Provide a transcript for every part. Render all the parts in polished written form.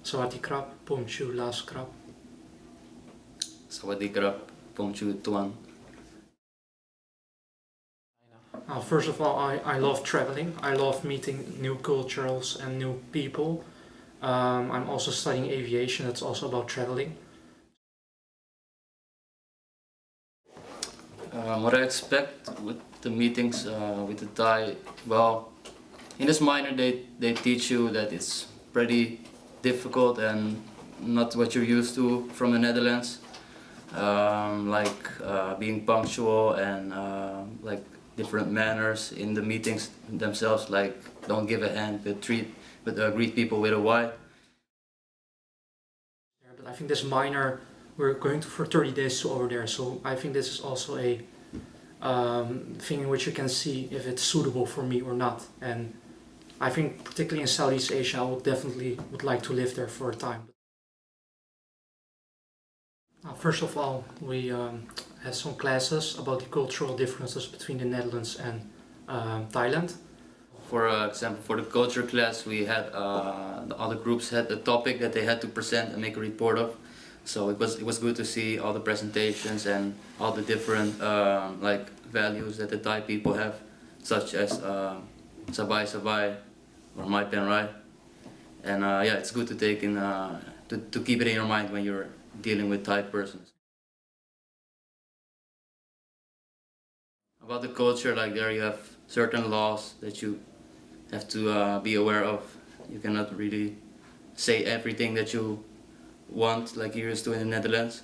Sawadee krap, pomchu las krap. Sawadee krap, pomchu tuan. First of all, I love traveling. I love meeting new cultures and new people. I'm also studying aviation, that's also about traveling. What I expect with the meetings with the Thai, well, in this minor they teach you that it's pretty difficult and not what you're used to from the Netherlands, like being punctual and like different manners in the meetings themselves, like don't give a hand but greet people with a Y. But I think this minor, we're going to for 30 days to over there, so I think this is also a thing in which you can see if it's suitable for me or not. And I think particularly in Southeast Asia, I would like to live there for a time. First of all, we had some classes about the cultural differences between the Netherlands and Thailand. For example, for the culture class, we had the other groups had a topic that they had to present and make a report of. So it was good to see all the presentations and all the different like values that the Thai people have, such as sabai sabai or mai pen rai. And yeah, it's good to take in to keep it in your mind when you're dealing with Thai persons. About the culture, like there you have certain laws that you have to be aware of. You cannot really say everything that you want like you used to in the Netherlands.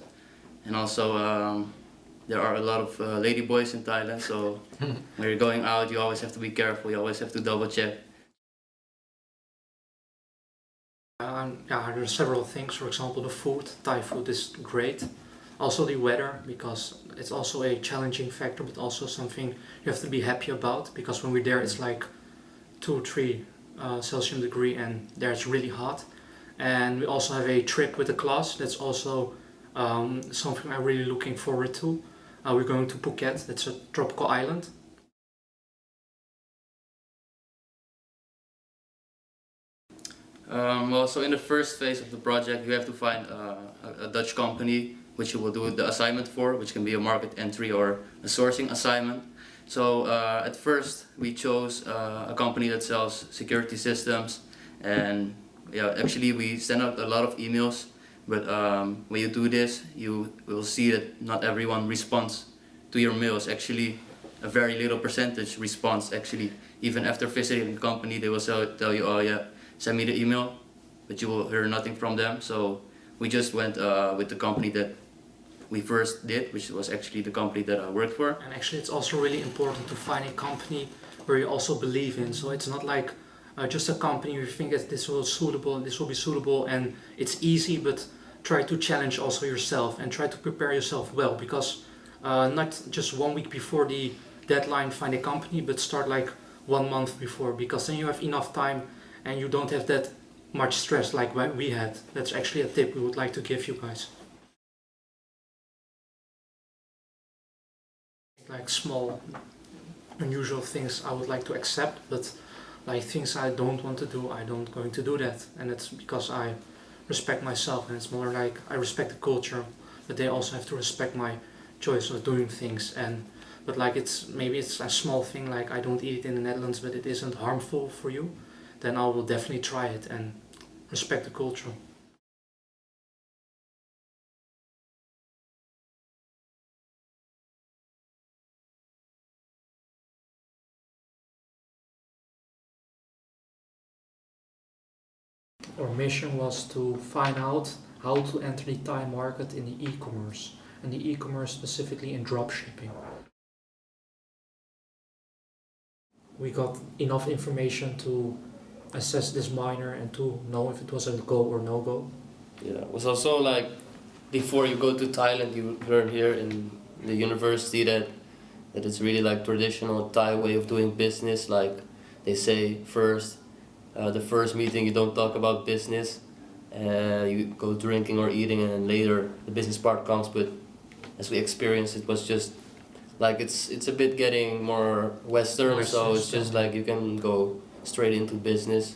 And also there are a lot of lady boys in Thailand, so when you're going out you always have to be careful, you always have to double check. Yeah, there are several things. For example, the food. Thai food is great. Also the weather, because it's also a challenging factor, but also something you have to be happy about, because when we're there it's like 2-3 Celsius degree and there it's really hot. And we also have a trip with the class. That's also something I'm really looking forward to. We're going to Phuket. That's a tropical island. Well, so in the first phase of the project you have to find a Dutch company which you will do the assignment for, which can be a market entry or a sourcing assignment. So at first we chose a company that sells security systems, and yeah, actually we send out a lot of emails, but when you do this you will see that not everyone responds to your mails. Actually a very little percentage responds. Actually, even after visiting the company they will tell you, oh yeah, send me the email, but you will hear nothing from them. So we just went with the company that we first did, which was actually the company that I worked for. And actually it's also really important to find a company where you also believe in. So it's not like just a company you think that this will be suitable and it's easy, but try to challenge also yourself and try to prepare yourself well, because not just 1 week before the deadline find a company, but start like 1 month before, because then you have enough time and you don't have that much stress like we had. That's actually a tip we would like to give you guys. Like small unusual things I would like to accept, but like things I don't want to do, I don't going to do that. And it's because I respect myself, and it's more like I respect the culture, but they also have to respect my choice of doing things. And but like maybe it's a small thing, like I don't eat it in the Netherlands, but it isn't harmful for you, then I will definitely try it and respect the culture. Our mission was to find out how to enter the Thai market in the e-commerce, and the e-commerce specifically in dropshipping. We got enough information to assess this minor and to know if it was a go or no go. Yeah, it was also like before you go to Thailand you learn here in the university that it's really like traditional Thai way of doing business. Like they say first, the first meeting you don't talk about business, you go drinking or eating, and then later the business part comes. But as we experienced, it was just like it's a bit getting more Western, so it's just like you can go straight into business.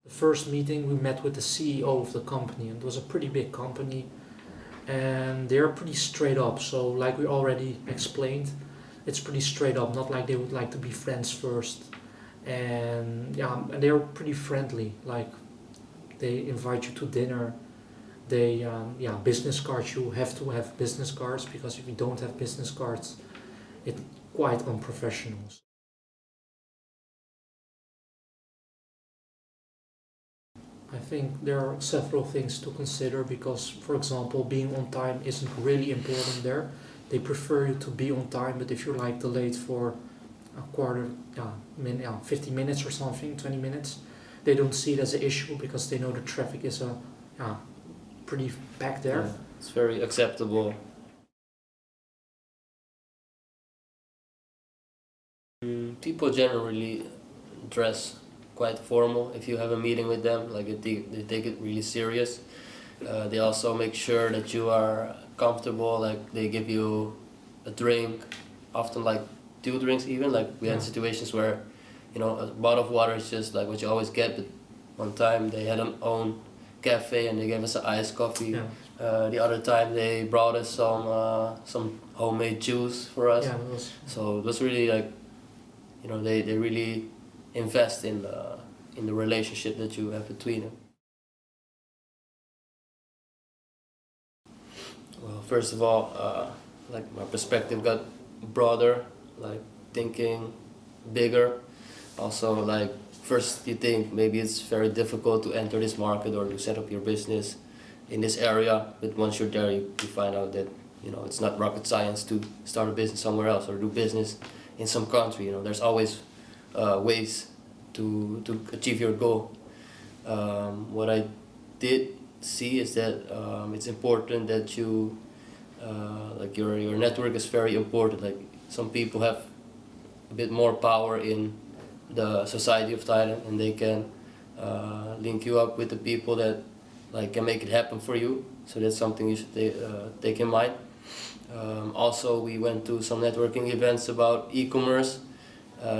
The first meeting we met with the CEO of the company, and it was a pretty big company, and they're pretty straight up. So like we already explained, it's pretty straight up, not like they would like to be friends first. And yeah, and they're pretty friendly. Like they invite you to dinner. They business cards. You have to have business cards, because if you don't have business cards, it's quite unprofessional. I think there are several things to consider, because, for example, being on time isn't really important there. They prefer you to be on time, but if you're like delayed for a quarter, 50 minutes or something, 20 minutes, they don't see it as an issue, because they know the traffic is pretty packed there. Yeah, it's very acceptable. People generally dress quite formal if you have a meeting with them, like they take it really serious. They also make sure that you are comfortable, like they give you a drink, often like 2 drinks even, like we had situations where, you know, a bottle of water is just like what you always get, but one time they had an own cafe and they gave us an iced coffee. Yeah. The other time they brought us some homemade juice for us. Yeah, it was. So it was really like, you know, they really invest in the relationship that you have between them. Well, first of all, like my perspective got broader, like thinking bigger. Also, like first you think maybe it's very difficult to enter this market or to set up your business in this area, but once you're there, you find out that, you know, it's not rocket science to start a business somewhere else or do business in some country. You know, there's always ways to achieve your goal. What I did see is that it's important that you like your network is very important. Like some people have a bit more power in the society of Thailand, and they can link you up with the people that like can make it happen for you. So that's something you should take in mind. Also, we went to some networking events about e-commerce,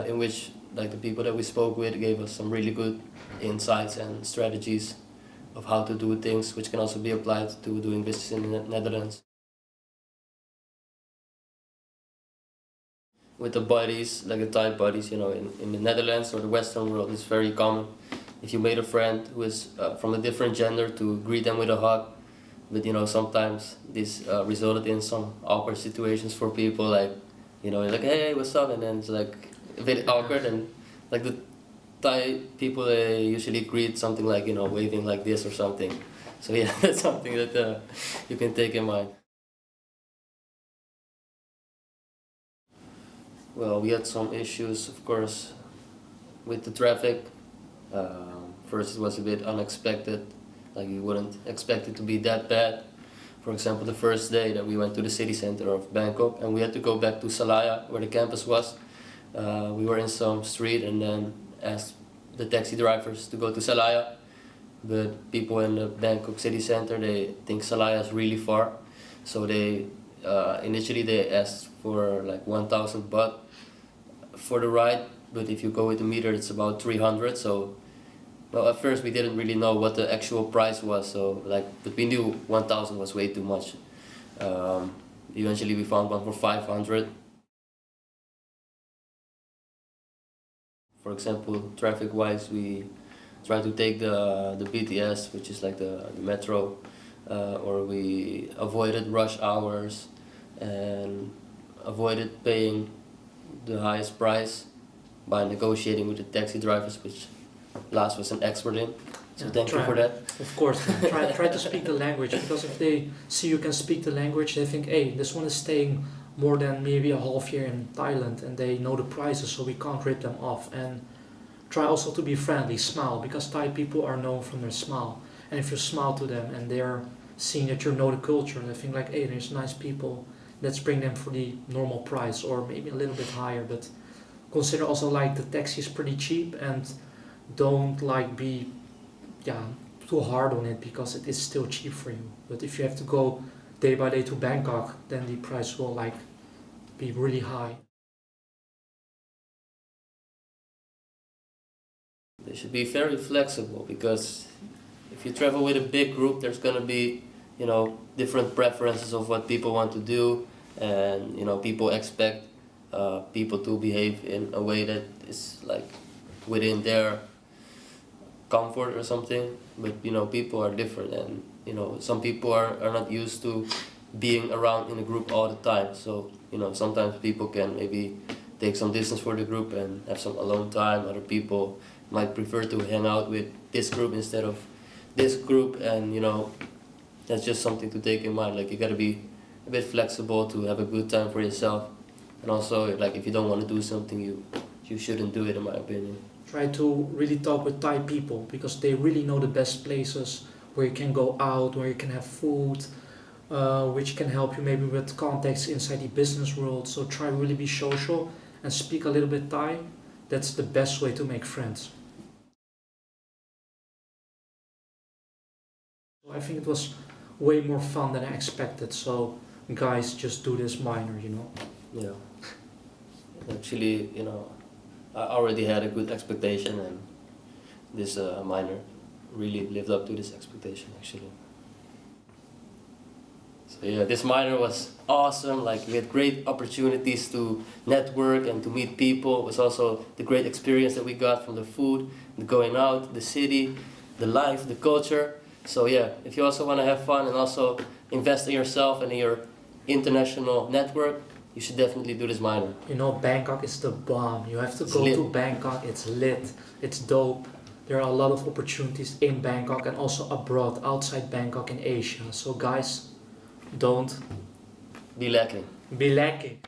in which like the people that we spoke with gave us some really good insights and strategies of how to do things, which can also be applied to doing business in the Netherlands. With the buddies, like the Thai buddies, you know, in the Netherlands or the Western world, it's very common. If you made a friend who is from a different gender, to greet them with a hug. But you know, sometimes this resulted in some awkward situations for people, like, you know, like, hey, what's up? And then it's like a bit awkward, and like the Thai people, they usually greet something like, you know, waving like this or something. So yeah, that's something that you can take in mind. Well, we had some issues, of course, with the traffic. First, it was a bit unexpected, like you wouldn't expect it to be that bad. For example, the first day that we went to the city center of Bangkok and we had to go back to Salaya, where the campus was. We were in some street and then asked the taxi drivers to go to Salaya, but people in the Bangkok city center, they think Salaya is really far, so they initially they asked for like 1,000 baht for the ride, but if you go with the meter, it's about 300. So, well, at first we didn't really know what the actual price was, so like, but we knew 1,000 was way too much. Eventually we found one for 500. For example, traffic-wise, we try to take the BTS, which is like the metro, or we avoided rush hours and avoided paying the highest price by negotiating with the taxi drivers, which Lars was an expert in. So thank you for that. Of course, try to speak the language, because if they see you can speak the language, they think, hey, this one is staying more than maybe a half year in Thailand and they know the prices, so we can't rip them off. And try also to be friendly, smile, because Thai people are known from their smile. And if you smile to them and they're seeing that you know the culture, and they think like, hey, there's nice people, let's bring them for the normal price or maybe a little bit higher. But consider also like the taxi is pretty cheap, and don't like be too hard on it, because it is still cheap for you. But if you have to go day by day to Bangkok, then the price will like be really high. They should be very flexible because if you travel with a big group, there's gonna be, you know, different preferences of what people want to do, and you know, people expect people to behave in a way that is like within their comfort or something. But you know, people are different, and you know, some people are not used to being around in a group all the time. So you know, sometimes people can maybe take some distance for the group and have some alone time. Other people might prefer to hang out with this group instead of this group, and you know, that's just something to take in mind. Like you gotta be a bit flexible to have a good time for yourself, and also like if you don't want to do something, you shouldn't do it, in my opinion. Try to really talk with Thai people because they really know the best places where you can go out, where you can have food, which can help you maybe with contacts inside the business world. So try really be social and speak a little bit Thai. That's the best way to make friends. So I think it was way more fun than I expected. So guys, just do this minor, you know. Yeah. Actually, you know, I already had a good expectation, and this minor really lived up to this expectation, actually. So yeah, this minor was awesome. Like we had great opportunities to network and to meet people. It was also the great experience that we got from the food, the going out, the city, the life, the culture. So yeah, if you also want to have fun and also invest in yourself and in your international network, you should definitely do this minor. You know, Bangkok is the bomb. You have to It's go lit. to Bangkok. It's lit. It's dope. There are a lot of opportunities in Bangkok and also abroad, outside Bangkok in Asia. So guys, don't Be lacking. be lacking.